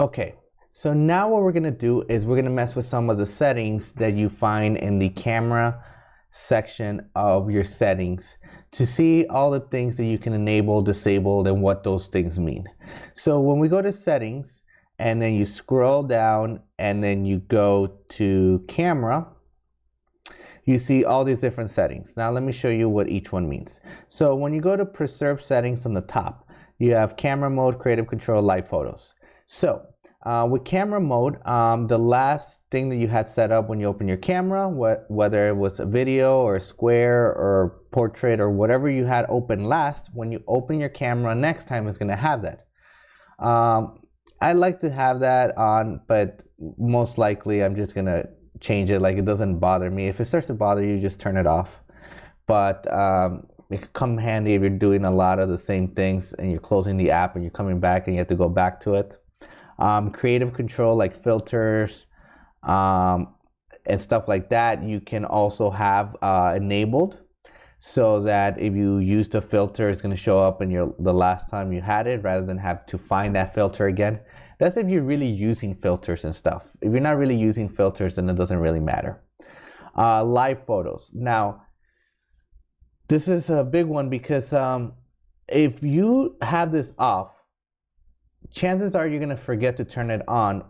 Okay, so now what we're gonna do is we're gonna mess with some of the settings that you find in the camera section of your settings to see all the things that you can enable, disable, and what those things mean. So when we go to settings and then you scroll down and then you go to camera, you see all these different settings. Now let me show you what each one means. So when you go to preserve settings on the top, you have camera mode, creative control, live photos. So with camera mode, the last thing that you had set up when you open your camera, whether it was a video or a square or portrait or whatever you had open last, when you open your camera next time, it's going to have that. I like to have that on, but most likely I'm just going to change it. Like, it doesn't bother me. If it starts to bother you, just turn it off. But it could come handy if you're doing a lot of the same things and you're closing the app and you're coming back and you have to go back to it. Creative control like filters and stuff like that, you can also have enabled, so that if you use the filter, it's going to show up in the last time you had it rather than have to find that filter again. That's if you're really using filters and stuff. If you're not really using filters, then it doesn't really matter. Live photos. Now, this is a big one because if you have this off, chances are you're going to forget to turn it on,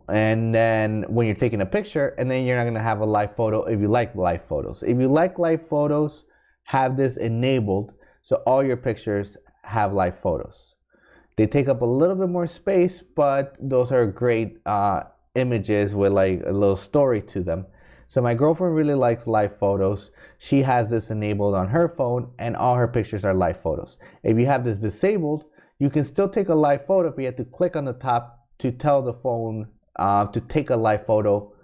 and then when you're taking a picture, and then you're not going to have a live photo if you like live photos. If you like live photos, have this enabled so all your pictures have live photos. They take up a little bit more space, but those are great images with like a little story to them. So my girlfriend really likes live photos. She has this enabled on her phone, and all her pictures are live photos. If you have this disabled, you can still take a live photo, but you have to click on the top to tell the phone to take a live photo.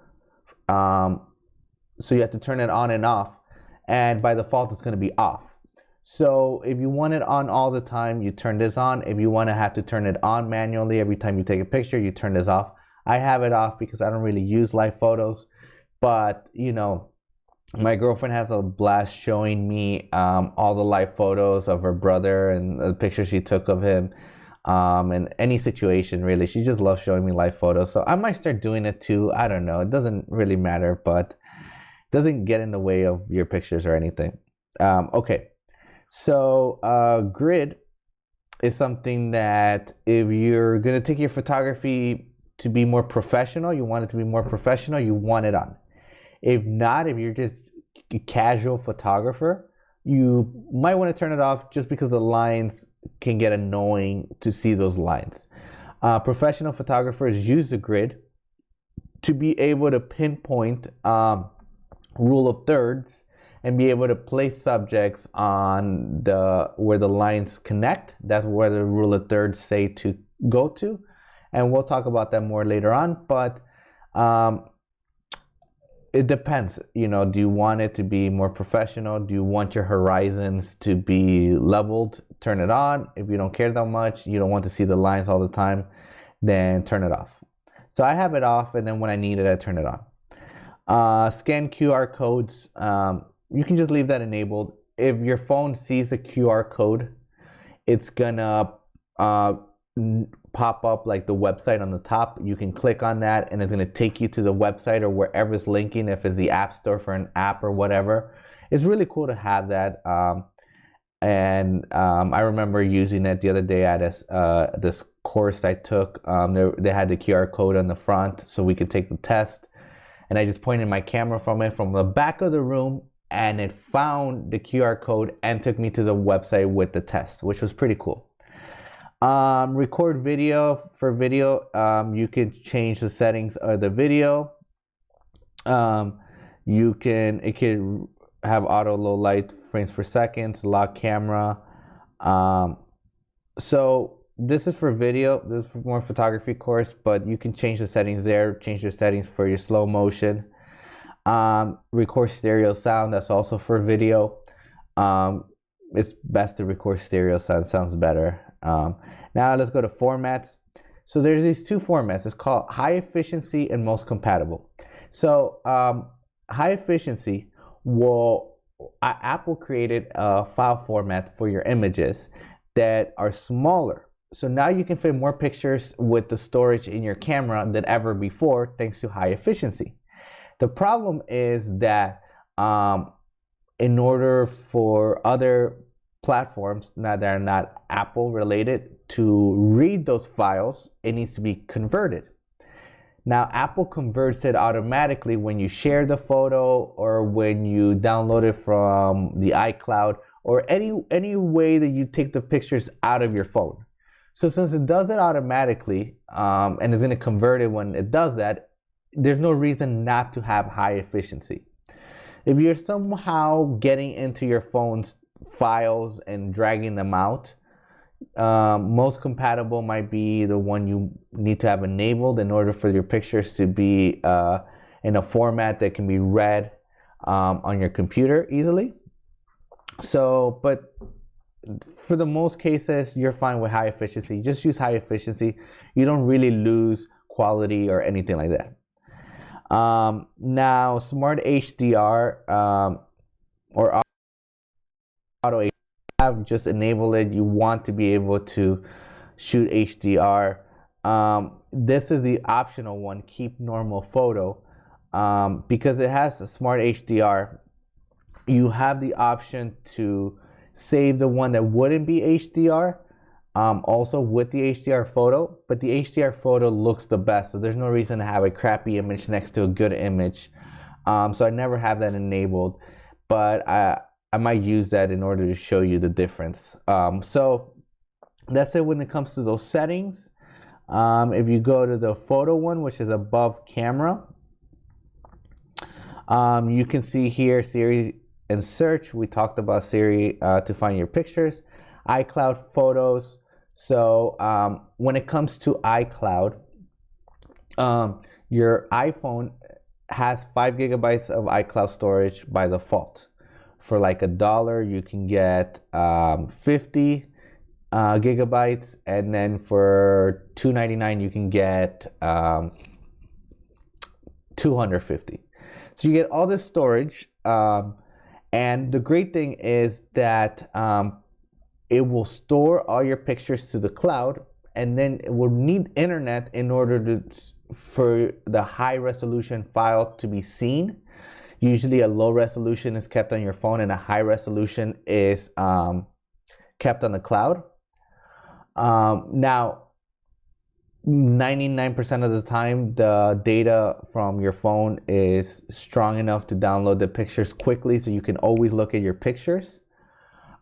So you have to turn it on and off, and by default it's going to be off. So if you want it on all the time, you turn this on. If you want to have to turn it on manually every time you take a picture, you turn this off. I have it off because I don't really use live photos, but you know, my girlfriend has a blast showing me all the live photos of her brother and the pictures she took of him, and any situation really. She just loves showing me live photos. So I might start doing it too. I don't know. It doesn't really matter, but it doesn't get in the way of your pictures or anything. Okay. So grid is something that if you're going to take your photography to be more professional, you want it to be more professional, you want it on. If not, if you're just a casual photographer, you might want to turn it off just because the lines can get annoying to see those lines. Professional photographers use the grid to be able to pinpoint rule of thirds and be able to place subjects on where the lines connect. That's where the rule of thirds say to go to, and we'll talk about that more later on. But it depends. You know, do you want it to be more professional? Do you want your horizons to be leveled? Turn it on. If you don't care that much, you don't want to see the lines all the time, then turn it off. So I have it off, and then when I need it, I turn it on. Scan QR codes. You can just leave that enabled. If your phone sees a QR code, it's gonna pop up like the website on the top. You can click on that and it's gonna take you to the website or wherever it's linking, if it's the app store for an app or whatever. It's really cool to have that. I remember using it the other day at this course I took. They had the QR code on the front so we could take the test. And I just pointed my camera from the back of the room, and it found the QR code and took me to the website with the test, which was pretty cool. Record video. For video, you can change the settings of the video. It can have auto low light frames per second, lock camera. So this is for video. This is for more photography course, but you can change the settings there. Change your settings for your slow motion. Record stereo sound. That's also for video. It's best to record stereo sound. Sounds better. Now let's go to formats. So there's these two formats. It's called high efficiency and most compatible. So high efficiency Apple created a file format for your images that are smaller. So now you can fit more pictures with the storage in your camera than ever before, thanks to high efficiency. The problem is that in order for other platforms that are not Apple related to read those files, it needs to be converted. Now, Apple converts it automatically when you share the photo or when you download it from the iCloud or any way that you take the pictures out of your phone. So since it does it automatically and it's going to convert it when it does that, there's no reason not to have high efficiency. If you're somehow getting into your phone's files and dragging them out, most compatible might be the one you need to have enabled in order for your pictures to be in a format that can be read on your computer easily. So, but for the most cases, you're fine with high efficiency. Just use high efficiency. You don't really lose quality or anything like that. Now, Smart HDR or Auto HDR, have just enabled it. You want to be able to shoot HDR. This is the optional one, keep normal photo. Because it has a Smart HDR, you have the option to save the one that wouldn't be HDR also with the HDR photo, but the HDR photo looks the best, so there's no reason to have a crappy image next to a good image. So I never have that enabled, but I might use that in order to show you the difference. So that's it when it comes to those settings. If you go to the photo one, which is above camera, you can see here Siri and search. We talked about Siri to find your pictures. iCloud photos. So when it comes to iCloud, your iPhone has 5 gigabytes of iCloud storage by default. For like $1, you can get 50 gigabytes, and then for $2.99 you can get 250. So you get all this storage, and the great thing is that it will store all your pictures to the cloud, and then it will need internet in order for the high resolution file to be seen. Usually a low resolution is kept on your phone and a high resolution is kept on the cloud. Now, 99% of the time, the data from your phone is strong enough to download the pictures quickly, so you can always look at your pictures.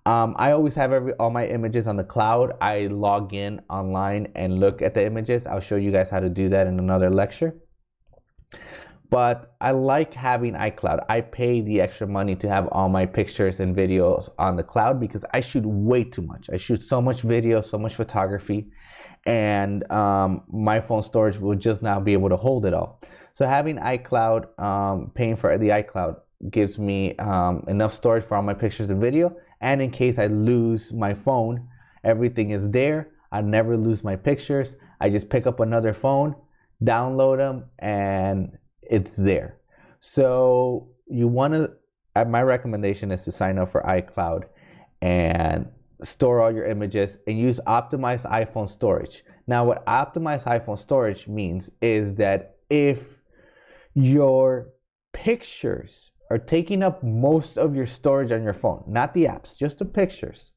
I always have all my images on the cloud. I log in online and look at the images. I'll show you guys how to do that in another lecture. But I like having iCloud. I pay the extra money to have all my pictures and videos on the cloud because I shoot way too much. I shoot so much video, so much photography, and my phone storage will just not be able to hold it all. So having iCloud, paying for the iCloud, gives me enough storage for all my pictures and video. And in case I lose my phone, everything is there. I never lose my pictures. I just pick up another phone, download them, and it's there. So you want to, my recommendation is to sign up for iCloud and store all your images and use optimized iPhone storage. Now, what optimized iPhone storage means is that if your pictures are taking up most of your storage on your phone, not the apps, just the pictures,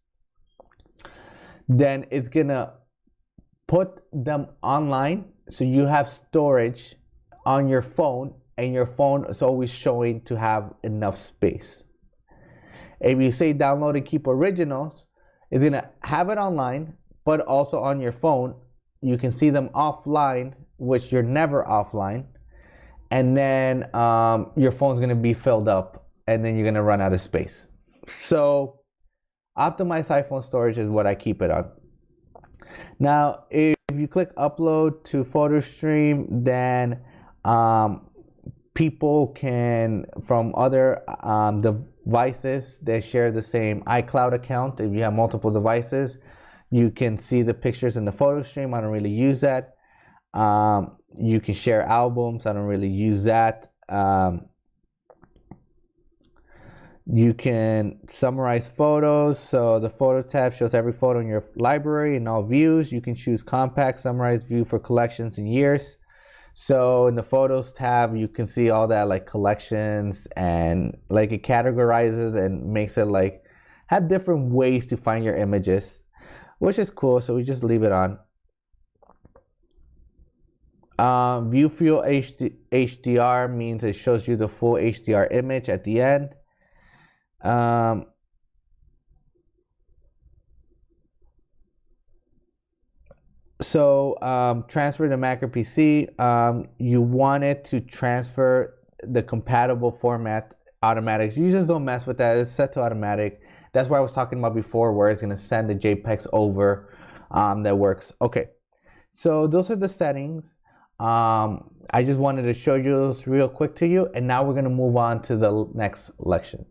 then it's gonna put them online so you have storage on your phone, and your phone is always showing to have enough space. If you say download and keep originals, it's gonna have it online, but also on your phone. You can see them offline, which you're never offline, and then your phone's gonna be filled up, and then you're gonna run out of space. So optimized iPhone storage is what I keep it on. Now, if you click upload to PhotoStream, then people can, from other devices, they share the same iCloud account. If you have multiple devices, you can see the pictures in the PhotoStream. I don't really use that. You can share albums. I don't really use that. You can summarize photos. So the photo tab shows every photo in your library and all views. You can choose compact, summarize view for collections and years. So in the photos tab, you can see all that like collections, and like it categorizes and makes it like have different ways to find your images, which is cool. So we just leave it on. View Fuel HDR means it shows you the full HDR image at the end. Transfer to Mac or PC. You want it to transfer the compatible format automatic. You just don't mess with that. It's set to automatic. That's what I was talking about before, where it's going to send the JPEGs over. That works. Okay. So those are the settings. I just wanted to show you those real quick to you. And now we're going to move on to the next lection.